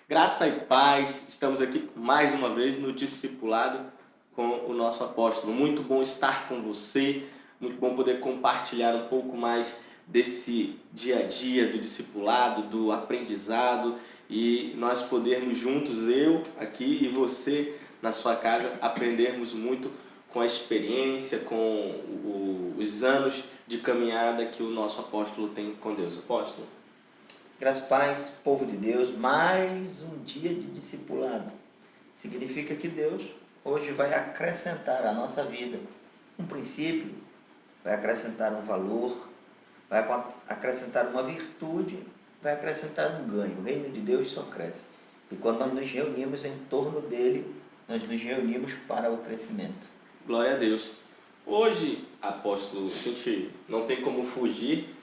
Graça e paz, estamos aqui mais uma vez no Discipulado com o nosso apóstolo. Muito bom estar com você, muito bom poder compartilhar um pouco mais desse dia a dia do discipulado, do aprendizado e nós podermos juntos, eu aqui e você na sua casa, aprendermos muito com a experiência, com os anos de caminhada que o nosso apóstolo tem com Deus. Apóstolo? Graças e paz, povo de Deus, mais um dia de discipulado. Significa que Deus hoje vai acrescentar à nossa vida um princípio, vai acrescentar um valor, vai acrescentar uma virtude, vai acrescentar um ganho. O reino de Deus só cresce. E quando nós nos reunimos em torno dele, nós nos reunimos para o crescimento. Glória a Deus. Hoje, apóstolo, a gente não tem como fugir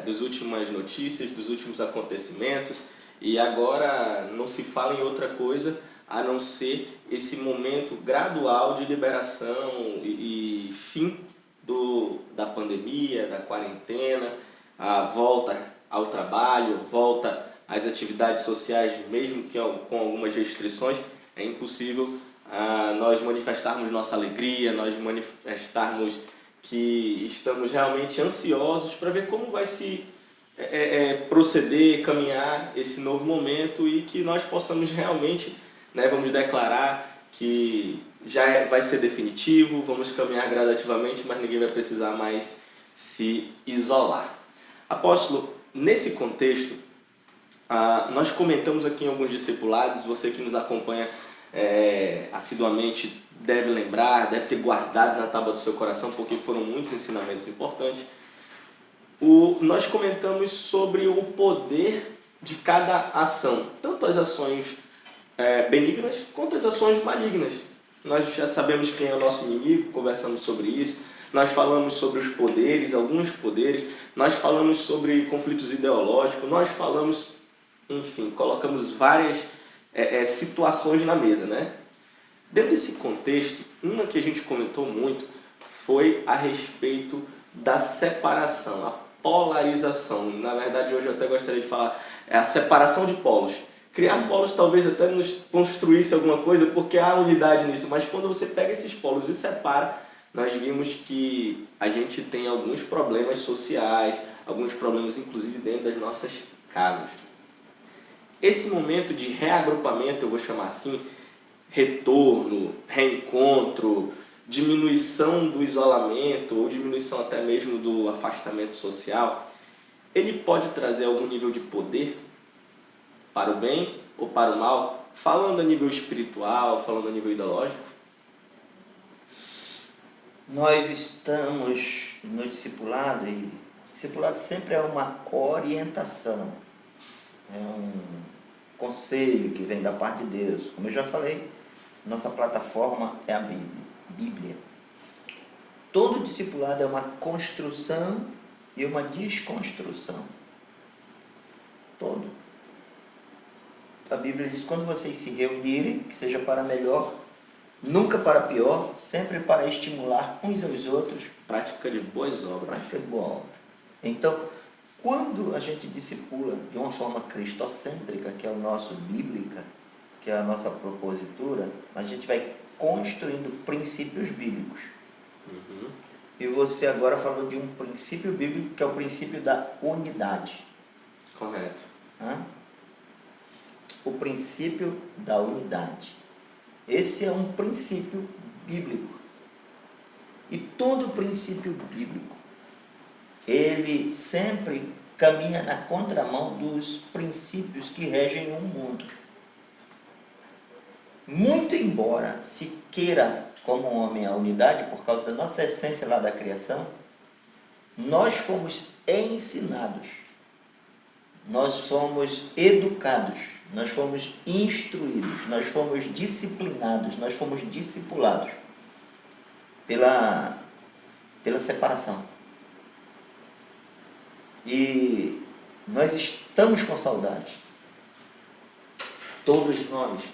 das últimas notícias, dos últimos acontecimentos, e agora não se fala em outra coisa a não ser esse momento gradual de liberação e fim da pandemia, da quarentena, a volta ao trabalho, volta às atividades sociais, mesmo que com algumas restrições. É impossível nós manifestarmos nossa alegria, nós manifestarmos que estamos realmente ansiosos para ver como vai se proceder, caminhar esse novo momento e que nós possamos realmente, vamos declarar que já vai ser definitivo, vamos caminhar gradativamente, mas ninguém vai precisar mais se isolar. Apóstolo, nesse contexto, nós comentamos aqui em alguns discipulados, você que nos acompanha assiduamente deve lembrar, deve ter guardado na tábua do seu coração, porque foram muitos ensinamentos importantes. Nós comentamos sobre o poder de cada ação, tanto as ações benignas quanto as ações malignas. Nós já sabemos quem é o nosso inimigo, conversamos sobre isso. Nós falamos sobre os poderes, alguns poderes. Nós falamos sobre conflitos ideológicos. Nós falamos, enfim, colocamos várias situações na mesa, né? Dentro desse contexto, uma que a gente comentou muito foi a respeito da separação, a polarização. Na verdade, hoje eu até gostaria de falar a separação de polos. Criar polos talvez até nos construísse alguma coisa, porque há unidade nisso, mas quando você pega esses polos e separa, nós vimos que a gente tem alguns problemas sociais, alguns problemas inclusive dentro das nossas casas. Esse momento de reagrupamento, eu vou chamar assim, retorno, reencontro, diminuição do isolamento ou diminuição até mesmo do afastamento social, ele pode trazer algum nível de poder para o bem ou para o mal, falando a nível espiritual, falando a nível ideológico? Nós estamos no discipulado e discipulado sempre é uma orientação, é um conselho que vem da parte de Deus. Como eu já falei, nossa plataforma é a Bíblia. Todo discipulado é uma construção e uma desconstrução. Todo. A Bíblia diz, quando vocês se reunirem, que seja para melhor, nunca para pior, sempre para estimular uns aos outros. Prática de boas obras. Prática de boa obra. Então, quando a gente discipula de uma forma cristocêntrica, que é o nosso bíblica, que é a nossa propositura, a gente vai construindo princípios bíblicos. Uhum. E você agora falou de um princípio bíblico, que é o princípio da unidade. Correto. O princípio da unidade. Esse é um princípio bíblico. E todo princípio bíblico, ele sempre caminha na contramão dos princípios que regem o mundo. Muito embora se queira como homem a unidade, por causa da nossa essência lá da criação, nós fomos ensinados, nós somos educados, nós fomos instruídos, nós fomos disciplinados, nós fomos discipulados pela separação. E nós estamos com saudade. Todos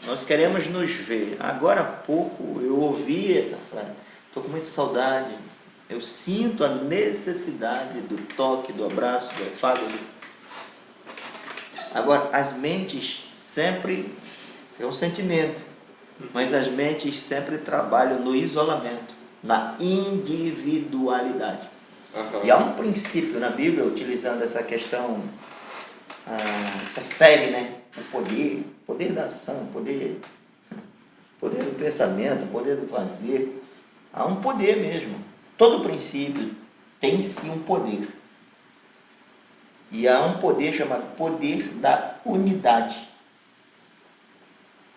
nós queremos nos ver. Agora há pouco eu ouvi essa frase. Estou com muita saudade. Eu sinto a necessidade do toque, do abraço, do afago. Agora, as mentes sempre é um sentimento, mas as mentes sempre trabalham no isolamento, na individualidade. E há um princípio na Bíblia, utilizando essa questão, essa série, né? O poder da ação, poder do pensamento, poder do fazer. Há um poder mesmo. Todo princípio tem sim um poder. E há um poder chamado poder da unidade.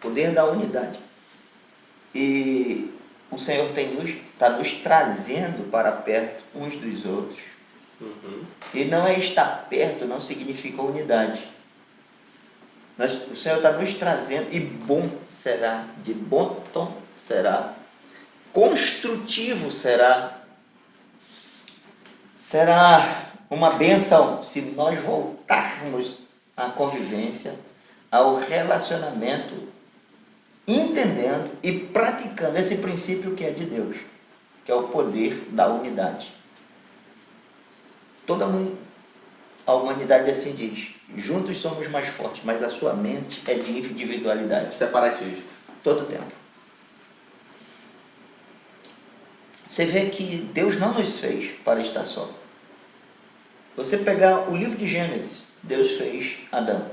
Poder da unidade. E o Senhor está nos trazendo para perto uns dos outros. E não é estar perto, não significa unidade. O Senhor está nos trazendo, e bom será, de bom tom será, construtivo será uma bênção se nós voltarmos à convivência, ao relacionamento, entendendo e praticando esse princípio que é de Deus, que é o poder da unidade. Toda a humanidade assim diz: juntos somos mais fortes, mas a sua mente é de individualidade. Separatista. Todo o tempo. Você vê que Deus não nos fez para estar só. Você pegar o livro de Gênesis, Deus fez Adão.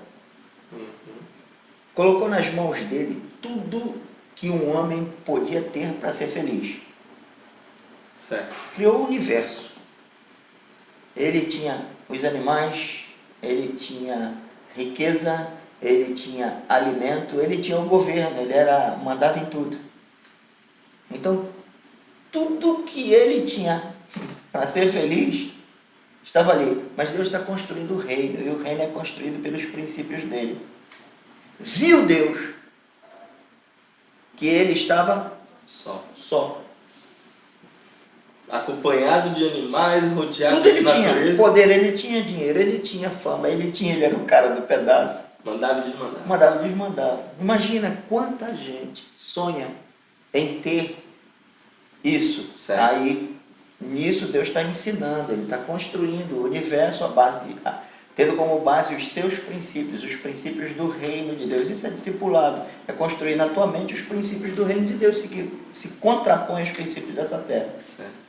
Colocou nas mãos dele tudo que um homem podia ter para ser feliz. Certo. Criou o universo. Ele tinha os animais, ele tinha riqueza, ele tinha alimento, ele tinha o governo, ele mandava em tudo. Então, tudo que ele tinha para ser feliz estava ali. Mas Deus está construindo o reino, e o reino é construído pelos princípios dele. Viu Deus que ele estava só. Acompanhado de animais, rodeado Tudo de ele natureza. tinha. Poder, ele tinha dinheiro, ele tinha fama, ele era o cara do pedaço. Mandava e desmandava. Mandava e desmandava. Imagina quanta gente sonha em ter isso. Certo. Aí, nisso Deus está ensinando, ele está construindo o universo tendo como base os seus princípios, os princípios do reino de Deus. Isso é discipulado, é construir na tua mente os princípios do reino de Deus, que se contrapõem aos princípios dessa terra. Certo.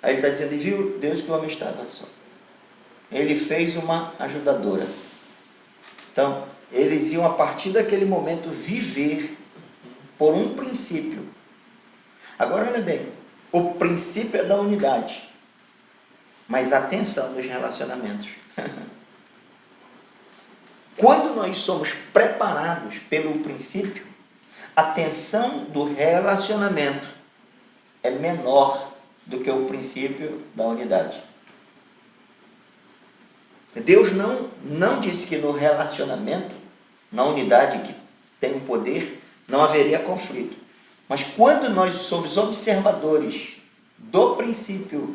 Aí ele está dizendo: e viu Deus que o homem estava só. Ele fez uma ajudadora. Então, eles iam a partir daquele momento viver por um princípio. Agora olha bem, o princípio é da unidade, mas atenção nos relacionamentos. Quando nós somos preparados pelo princípio, a tensão do relacionamento é menor do que o princípio da unidade. Deus não disse que no relacionamento, na unidade que tem o poder, não haveria conflito. Mas quando nós somos observadores do princípio,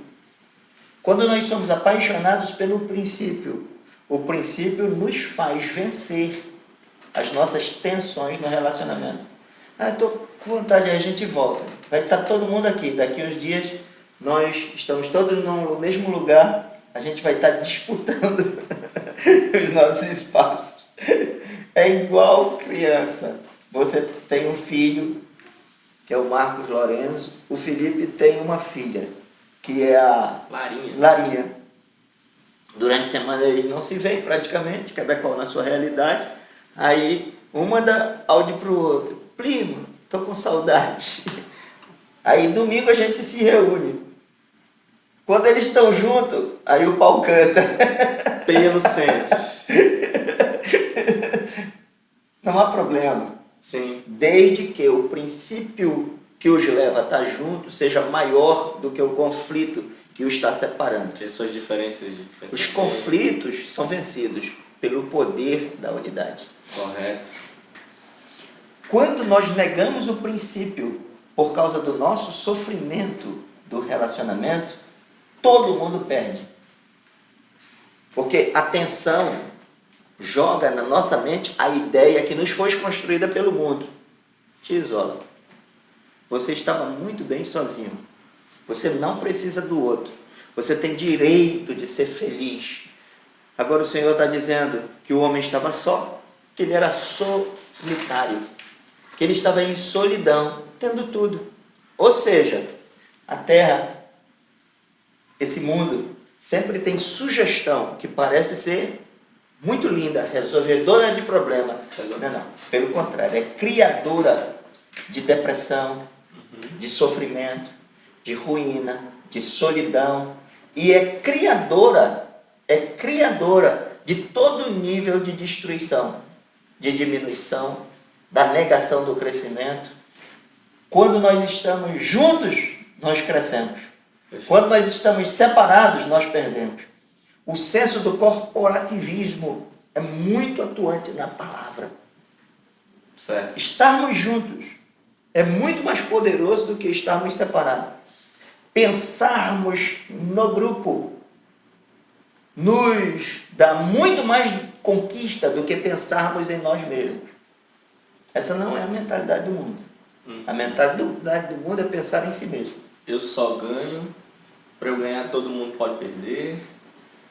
quando nós somos apaixonados pelo princípio, o princípio nos faz vencer as nossas tensões no relacionamento. Estou com vontade, aí a gente volta. Vai estar todo mundo aqui. Daqui uns dias nós estamos todos no mesmo lugar, a gente vai estar disputando os nossos espaços. É igual criança. Você tem um filho, que é o Marcos Lourenço, o Felipe tem uma filha, que é a Larinha. Durante a semana eles não se veem praticamente, cada qual na sua realidade. Aí um manda áudio para o outro: primo, estou com saudade. Aí domingo a gente se reúne. Quando eles estão juntos, aí o pau canta. Pelo centro. Não há problema. Sim. Desde que o princípio que os leva a estar juntos seja maior do que o conflito que os está separando. Tem suas diferenças de pensamento. Os conflitos são vencidos pelo poder da unidade. Correto. Quando nós negamos o princípio por causa do nosso sofrimento do relacionamento, todo mundo perde. Porque a tensão joga na nossa mente a ideia que nos foi construída pelo mundo. Te isola. Você estava muito bem sozinho. Você não precisa do outro. Você tem direito de ser feliz. Agora o Senhor está dizendo que o homem estava só. que ele era solitário, que ele estava em solidão, tendo tudo. Ou seja, a terra, esse mundo, sempre tem sugestão que parece ser muito linda, resolvedora de problema. Não. Pelo contrário, é criadora de depressão, de sofrimento, de ruína, de solidão. E é criadora de todo nível de destruição, de diminuição, da negação do crescimento. Quando nós estamos juntos, nós crescemos. Quando nós estamos separados, nós perdemos. O senso do corporativismo é muito atuante na palavra. Certo. Estarmos juntos é muito mais poderoso do que estarmos separados. Pensarmos no grupo nos dá muito mais conquista do que pensarmos em nós mesmos. Essa não é a mentalidade do mundo. A mentalidade do mundo é pensar em si mesmo. Eu só ganho, para eu ganhar todo mundo pode perder.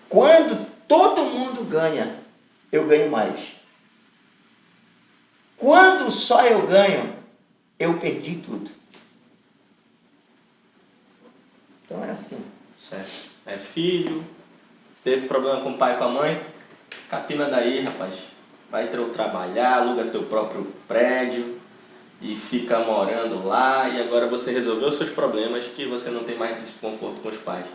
Quando todo mundo ganha, eu ganho mais. Quando só eu ganho, eu perdi tudo. Então é assim. Certo. É filho, teve problema com o pai e com a mãe, capina daí, rapaz. Vai trabalhar, aluga teu próprio prédio e fica morando lá, e agora você resolveu os seus problemas que você não tem mais desconforto com os pais.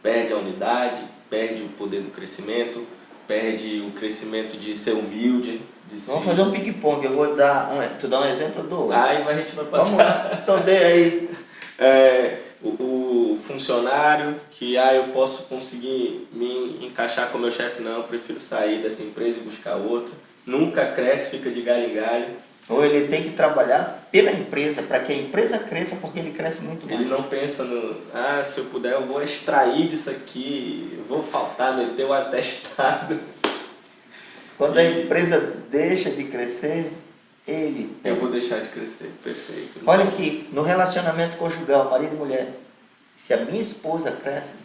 Perde a unidade, perde o poder do crescimento, perde o crescimento de ser humilde. Vamos fazer um ping-pong, eu vou dar tu dá um exemplo do outro. Aí a gente vai passar. Então dê aí. O funcionário que eu posso conseguir me encaixar com o meu chefe, não, eu prefiro sair dessa empresa e buscar outra. Nunca cresce, fica de galho em galho. Ou ele tem que trabalhar pela empresa, para que a empresa cresça, porque ele cresce muito mais. Ele não pensa no, se eu puder eu vou extrair disso aqui, eu vou faltar, meter o atestado. Quando a empresa deixa de crescer, ele eu vou deixar de crescer, perfeito. Olha aqui, no relacionamento conjugal, marido e mulher, se a minha esposa cresce,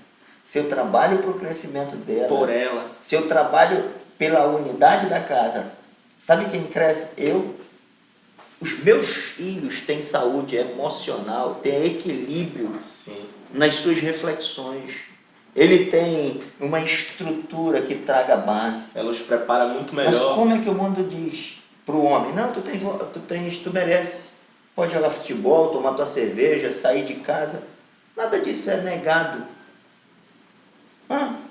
se eu trabalho para o crescimento dela, por ela, se eu trabalho pela unidade da casa, sabe quem cresce? Eu. Os meus filhos têm saúde emocional, têm equilíbrio. Sim. Nas suas reflexões. Ele tem uma estrutura que traga base. Ela os prepara muito melhor. Mas como é que o mundo diz para o homem? Não, tu merece. Pode jogar futebol, tomar tua cerveja, sair de casa. Nada disso é negado.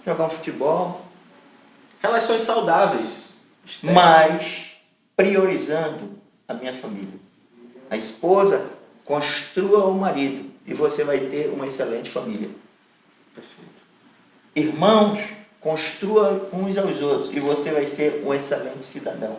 Jogar um futebol. Relações saudáveis. Mas priorizando a minha família. A esposa construa o marido e você vai ter uma excelente família. Perfeito. Irmãos, construa uns aos outros e você vai ser um excelente cidadão.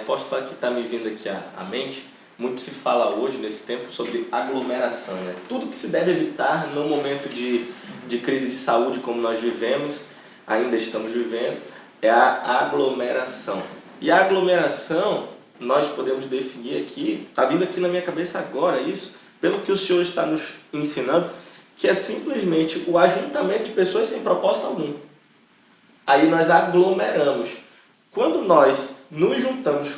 Apóstolo, que está me vindo aqui à mente, muito se fala hoje, nesse tempo, sobre aglomeração. Né? Tudo que se deve evitar no momento de crise de saúde como nós vivemos, ainda estamos vivendo, é a aglomeração. E a aglomeração, nós podemos definir aqui, está vindo aqui na minha cabeça agora isso, pelo que o Senhor está nos ensinando, que é simplesmente o ajuntamento de pessoas sem propósito algum. Aí nós aglomeramos. Quando nós nos juntamos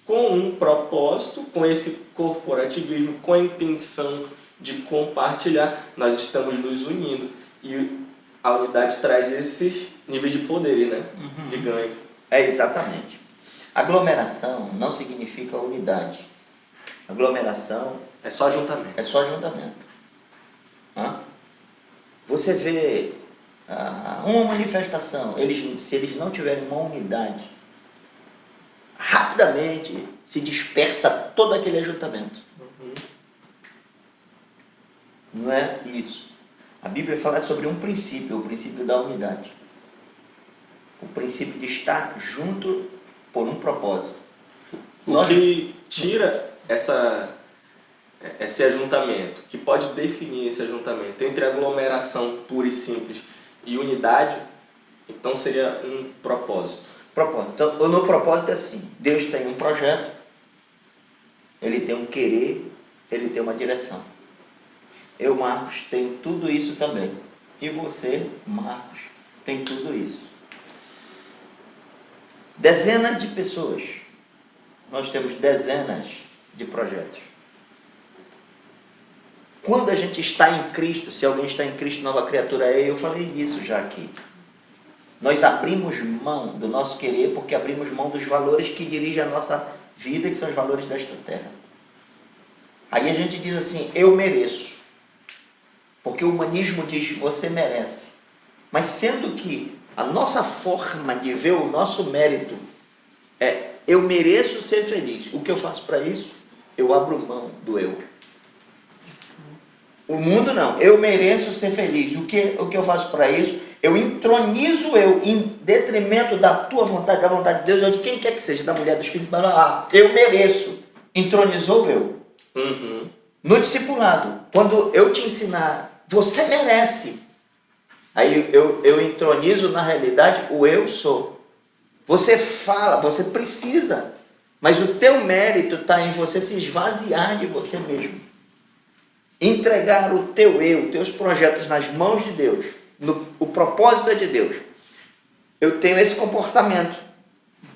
com um propósito, com esse corporativismo, com a intenção de compartilhar, nós estamos nos unindo. E a unidade traz esses níveis de poder, né? De ganho. Exatamente. Aglomeração não significa unidade. Aglomeração é só ajuntamento. É só ajuntamento. Você vê uma manifestação, se eles não tiverem uma unidade, rapidamente se dispersa todo aquele ajuntamento. Não é isso. A Bíblia fala sobre um princípio, o princípio da unidade. O princípio de estar junto por um propósito. O que tira esse ajuntamento, que pode definir esse ajuntamento entre aglomeração pura e simples e unidade, então seria um propósito. Então, no propósito é assim, Deus tem um projeto, Ele tem um querer, Ele tem uma direção. Eu, Marcos, tenho tudo isso também. E você, Marcos, tem tudo isso. Dezenas de pessoas. Nós temos dezenas de projetos. Quando a gente está em Cristo, se alguém está em Cristo, nova criatura é, eu falei disso já aqui. Nós abrimos mão do nosso querer porque abrimos mão dos valores que dirigem a nossa vida, que são os valores desta terra. Aí a gente diz assim, eu mereço. Porque o humanismo diz, você merece. Mas sendo que a nossa forma de ver o nosso mérito é, eu mereço ser feliz. O que eu faço para isso? Eu abro mão do eu. O mundo não, eu mereço ser feliz. O que eu faço para isso? Eu entronizo eu em detrimento da tua vontade, da vontade de Deus, ou de quem quer que seja, da mulher, dos filhos, eu mereço. Entronizou eu. Uhum. No discipulado, quando eu te ensinar, você merece. Aí eu entronizo na realidade o eu sou. Você fala, você precisa, mas o teu mérito está em você se esvaziar de você mesmo. Entregar o teu eu, teus projetos nas mãos de Deus, o propósito é de Deus. Eu tenho esse comportamento,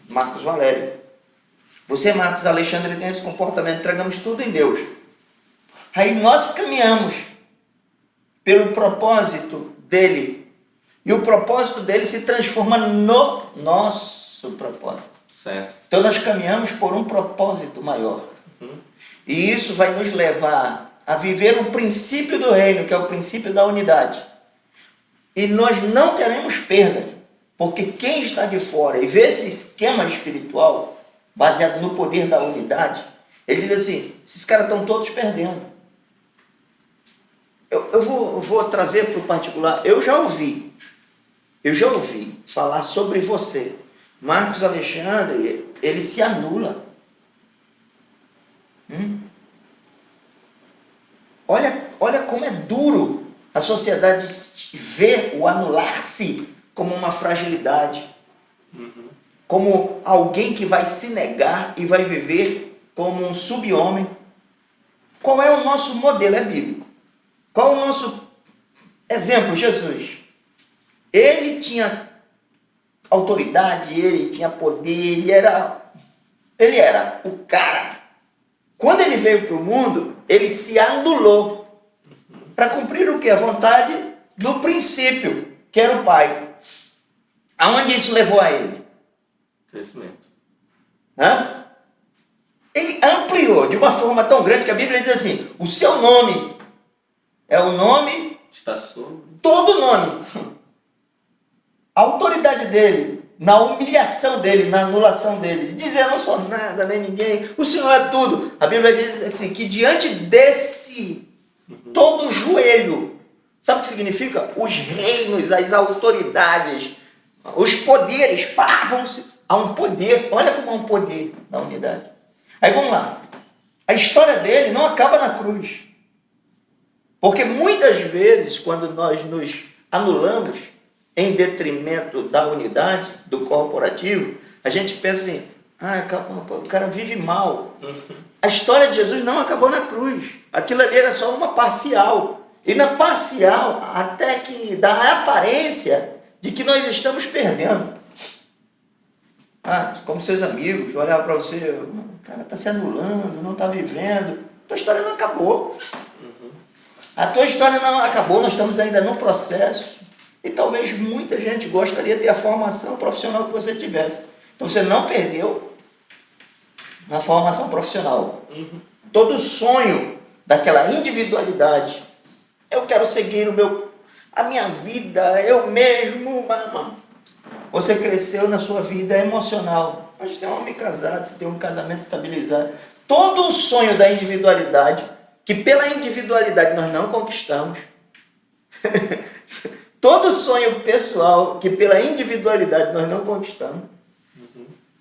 Marcos Valério. Você, Marcos Alexandre, tem esse comportamento, entregamos tudo em Deus. Aí nós caminhamos pelo propósito dele. E o propósito dele se transforma no nosso propósito. Certo. Então nós caminhamos por um propósito maior. E isso vai nos levar a viver o princípio do reino, que é o princípio da unidade. E nós não teremos perda, porque quem está de fora e vê esse esquema espiritual, baseado no poder da unidade, ele diz assim, esses caras estão todos perdendo. Eu vou trazer para o particular, eu já ouvi falar sobre você. Marcos Alexandre, ele se anula. Olha como é duro a sociedade ver o anular-se como uma fragilidade. Como alguém que vai se negar e vai viver como um sub-homem. Qual é o nosso modelo? É bíblico. Qual é o nosso exemplo? Jesus. Ele tinha autoridade, ele tinha poder, ele era o cara. Quando ele veio para o mundo, ele se anulou para cumprir o que? A vontade do princípio, que era o Pai. Aonde isso levou a ele? Crescimento. Ele ampliou de uma forma tão grande que a Bíblia diz assim, o seu nome é o nome, Está sobre. todo nome. A autoridade dele, na humilhação dele, na anulação dele, dizer eu não sou nada, nem ninguém, o Senhor é tudo. A Bíblia diz assim, que diante desse, todo joelho, sabe o que significa? Os reinos, as autoridades, os poderes, vão-se a um poder, olha como é um poder na unidade. Aí vamos lá, a história dele não acaba na cruz, porque muitas vezes quando nós nos anulamos em detrimento da unidade, do corporativo, a gente pensa assim, o cara vive mal. A história de Jesus não acabou na cruz, aquilo ali era só uma parcial, e na parcial até que dá a aparência de que nós estamos perdendo. Como seus amigos olhavam para você, o cara está se anulando, não está vivendo, tua história não acabou. A tua história não acabou, nós estamos ainda no processo. E talvez muita gente gostaria de ter a formação profissional que você tivesse. Então você não perdeu na formação profissional. Todo sonho daquela individualidade. Eu quero seguir a minha vida, eu mesmo. Você cresceu na sua vida emocional. Hoje você é um homem casado, você tem um casamento estabilizado. Todo o sonho da individualidade, que pela individualidade nós não conquistamos. Todo sonho pessoal que pela individualidade nós não conquistamos.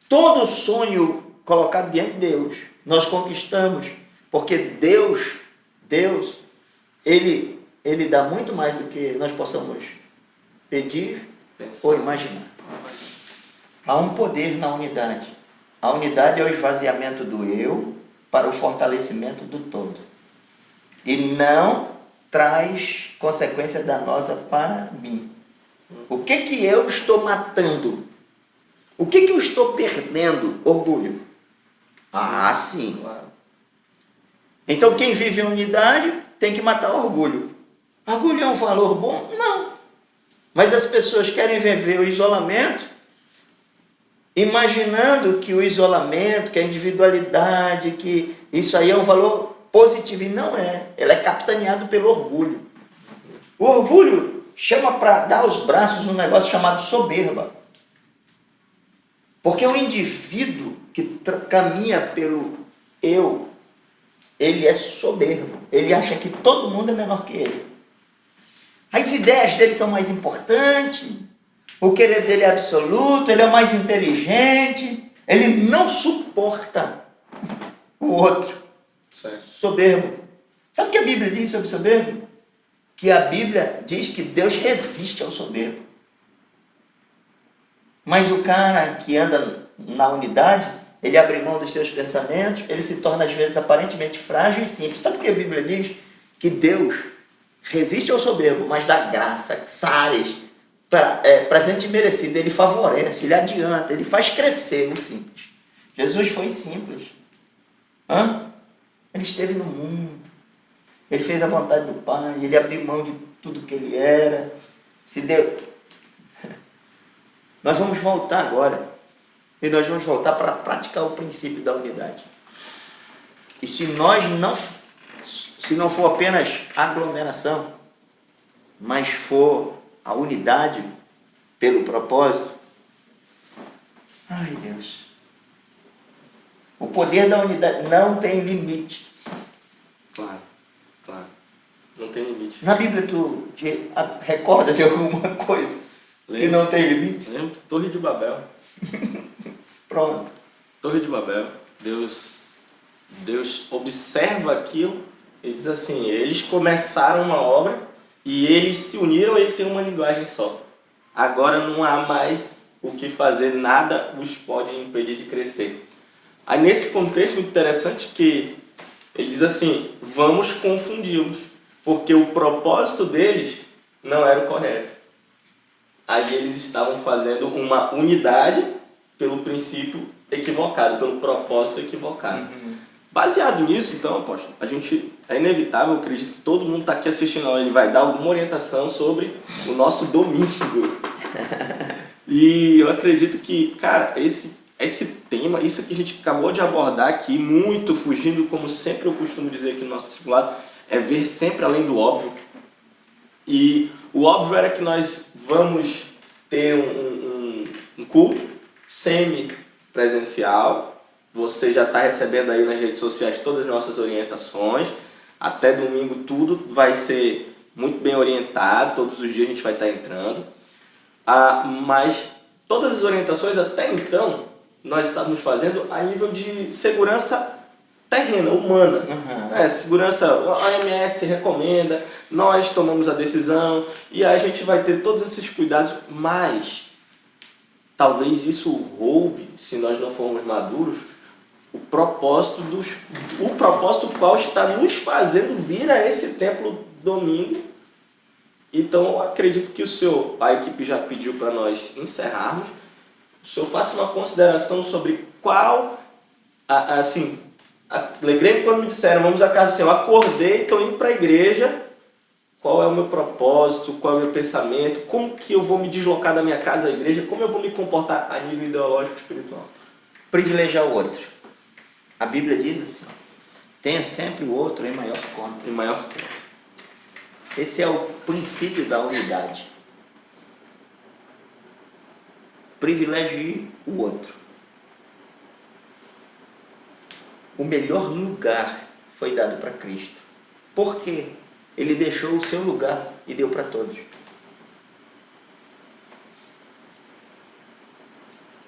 Todo sonho colocado diante de Deus, nós conquistamos. Porque Deus, Ele dá muito mais do que nós possamos pedir ou imaginar. Há um poder na unidade. A unidade é o esvaziamento do eu para o fortalecimento do todo. E não traz consequência danosa para mim. O que eu estou matando? O que eu estou perdendo? Orgulho. Ah, sim. Claro. Então quem vive em unidade tem que matar o orgulho. Orgulho é um valor bom? Não. Mas as pessoas querem viver o isolamento, imaginando que o isolamento, que a individualidade, que isso aí é um valor positivo. E não é. Ela é capitaneado pelo orgulho. O orgulho chama para dar os braços num negócio chamado soberba. Porque o indivíduo que caminha pelo eu, ele é soberbo. Ele acha que todo mundo é menor que ele. As ideias dele são mais importantes, o querer dele é absoluto, ele é mais inteligente, ele não suporta o outro. Certo. Soberbo. Sabe o que a Bíblia diz sobre soberbo? Que a Bíblia diz que Deus resiste ao soberbo. Mas o cara que anda na unidade, ele abre mão dos seus pensamentos, ele se torna às vezes aparentemente frágil e simples. Sabe o que a Bíblia diz? Que Deus resiste ao soberbo, mas dá graça, sares, presente merecido. Ele favorece, ele adianta, ele faz crescer o simples. Jesus foi simples. Ele esteve no mundo, ele fez a vontade do Pai, ele abriu mão de tudo que ele era, se deu. Nós vamos voltar agora, e nós vamos voltar para praticar o princípio da unidade. E se não for apenas aglomeração, mas for a unidade pelo propósito, ai Deus, o poder da unidade não tem limite. Claro, claro. Não tem limite. Na Bíblia tu te recorda de alguma coisa que não tem limite? Lembro? Torre de Babel. Pronto. Torre de Babel. Deus observa aquilo e diz assim, eles começaram uma obra e eles se uniram e ele tem uma linguagem só. Agora não há mais o que fazer, nada os pode impedir de crescer. Aí nesse contexto muito interessante que ele diz assim, vamos confundi-los, porque o propósito deles não era o correto. Aí eles estavam fazendo uma unidade pelo princípio equivocado, pelo propósito equivocado. Baseado nisso, então, apóstolo, é inevitável, eu acredito que todo mundo está aqui assistindo, ele vai dar alguma orientação sobre o nosso domingo. E eu acredito que, cara, esse tema, isso que a gente acabou de abordar aqui, muito fugindo, como sempre eu costumo dizer aqui no nosso discipulado, é ver sempre além do óbvio. E o óbvio era que nós vamos ter um culto semi-presencial. Você já está recebendo aí nas redes sociais todas as nossas orientações. Até domingo tudo vai ser muito bem orientado, todos os dias a gente vai estar entrando. Mas todas as orientações até então nós estávamos fazendo a nível de segurança terrena, humana. Segurança, a OMS recomenda, nós tomamos a decisão e a gente vai ter todos esses cuidados, mas talvez isso roube, se nós não formos maduros, o propósito qual está nos fazendo vir a esse templo domingo. Então eu acredito que a equipe já pediu para nós encerrarmos. O senhor faça uma consideração sobre qual, lembrei quando me disseram, vamos à casa do Senhor, acordei, estou indo para a igreja, qual é o meu propósito, qual é o meu pensamento, como que eu vou me deslocar da minha casa à igreja, como eu vou me comportar a nível ideológico e espiritual. Privilegiar o outro. A Bíblia diz assim, tenha sempre o outro em maior conta. Em maior conta. Esse é o princípio da unidade. Privilegie o outro. O melhor lugar foi dado para Cristo. Por quê? Ele deixou o seu lugar e deu para todos.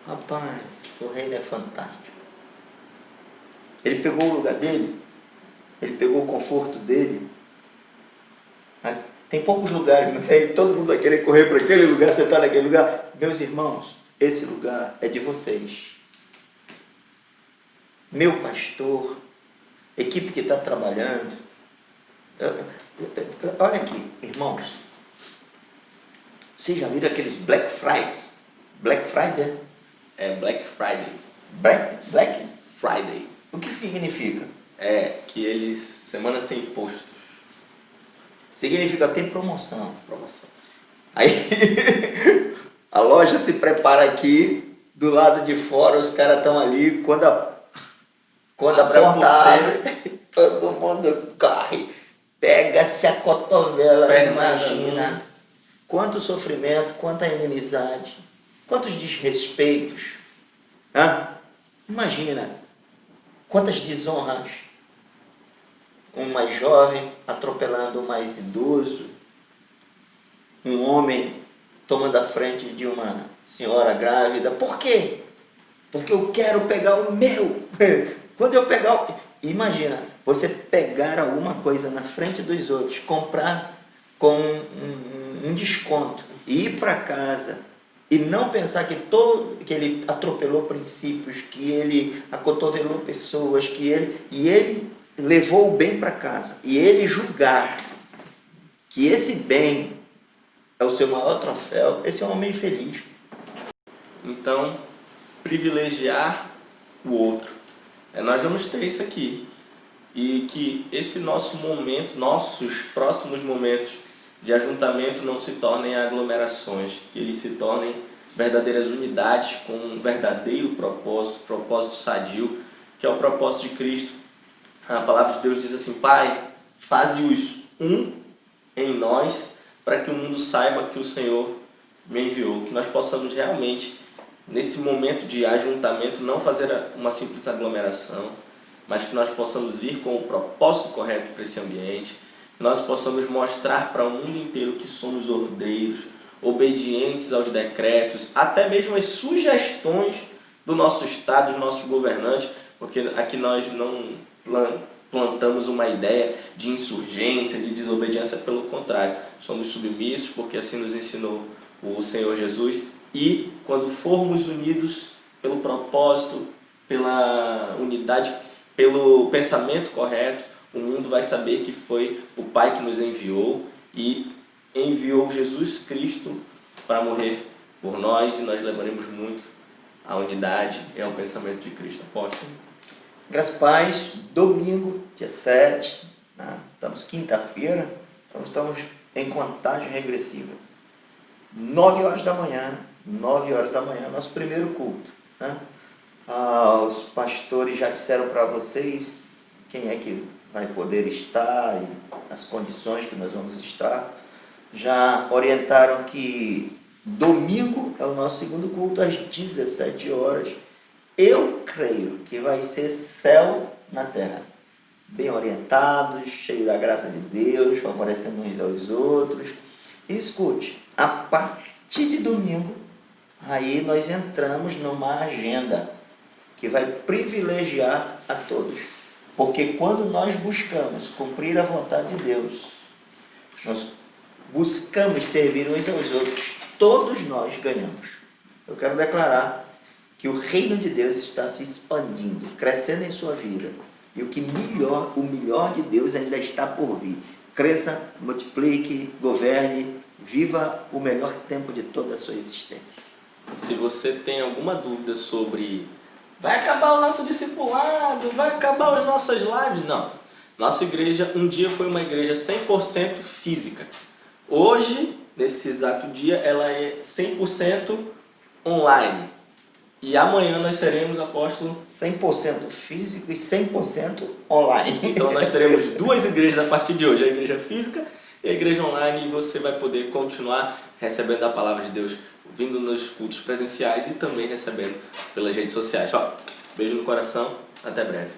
Rapaz, o reino é fantástico. Ele pegou o lugar dele, ele pegou o conforto dele. Tem poucos lugares, não tem? Todo mundo vai querer correr para aquele lugar, sentar naquele lugar. Meus irmãos, esse lugar é de vocês. Meu pastor, equipe que está trabalhando. Olha aqui, irmãos. Vocês já viram aqueles Black Fridays? Black Friday, É Black Friday. Black? Friday. O que significa? É que eles... Semana sem imposto. Significa tem promoção. Promoção. Aí a loja se prepara aqui, do lado de fora os caras estão ali, quando a porta abre, todo mundo corre, pega-se a cotovela, imagina quanto sofrimento, quanta inimizade, quantos desrespeitos, imagina quantas desonras, um mais jovem atropelando um mais idoso, um homem tomando a frente de uma senhora grávida. Por quê? Porque eu quero pegar o meu. Quando eu pegar... Imagina, você pegar alguma coisa na frente dos outros, comprar com um desconto, e ir para casa e não pensar que ele atropelou princípios, que ele acotovelou pessoas, que ele levou o bem para casa, e ele julgar que esse bem é o seu maior troféu, esse é um homem infeliz. Então, privilegiar o outro. Nós vamos ter isso aqui. E que esse nosso momento, nossos próximos momentos de ajuntamento não se tornem aglomerações, que eles se tornem verdadeiras unidades com um verdadeiro propósito sadio, que é o propósito de Cristo. A palavra de Deus diz assim: Pai, faze-os um em nós, para que o mundo saiba que o Senhor me enviou. Que nós possamos realmente, nesse momento de ajuntamento, não fazer uma simples aglomeração, mas que nós possamos vir com o propósito correto para esse ambiente, que nós possamos mostrar para o mundo inteiro que somos ordeiros, obedientes aos decretos, até mesmo as sugestões do nosso Estado, dos nossos governantes, porque aqui nós não plantamos uma ideia de insurgência, de desobediência, pelo contrário, somos submissos porque assim nos ensinou o Senhor Jesus, e quando formos unidos pelo propósito, pela unidade, pelo pensamento correto, o mundo vai saber que foi o Pai que nos enviou e enviou Jesus Cristo para morrer por nós, e nós levaremos muito à unidade e ao pensamento de Cristo. Apóstolo. Graças a Paz, domingo, dia 7, estamos quinta-feira, então estamos em contagem regressiva. 9 horas da manhã, nosso primeiro culto. Os pastores já disseram para vocês quem é que vai poder estar e as condições que nós vamos estar. Já orientaram que domingo é o nosso segundo culto às 17 horas. Eu creio que vai ser céu na terra, bem orientados, cheio da graça de Deus, favorecendo uns aos outros. E escute, a partir de domingo, aí nós entramos numa agenda que vai privilegiar a todos. Porque quando nós buscamos cumprir a vontade de Deus, nós buscamos servir uns aos outros, todos nós ganhamos. Eu quero declarar que o reino de Deus está se expandindo, crescendo em sua vida. E o melhor de Deus ainda está por vir. Cresça, multiplique, governe, viva o melhor tempo de toda a sua existência. Se você tem alguma dúvida sobre vai acabar o nosso discipulado, vai acabar as nossas lives, não. Nossa igreja um dia foi uma igreja 100% física. Hoje, nesse exato dia, ela é 100% online. E amanhã nós seremos, apóstolo, 100% físico e 100% online. Então nós teremos duas igrejas a partir de hoje, a igreja física e a igreja online, e você vai poder continuar recebendo a palavra de Deus, vindo nos cultos presenciais e também recebendo pelas redes sociais. Beijo no coração, até breve.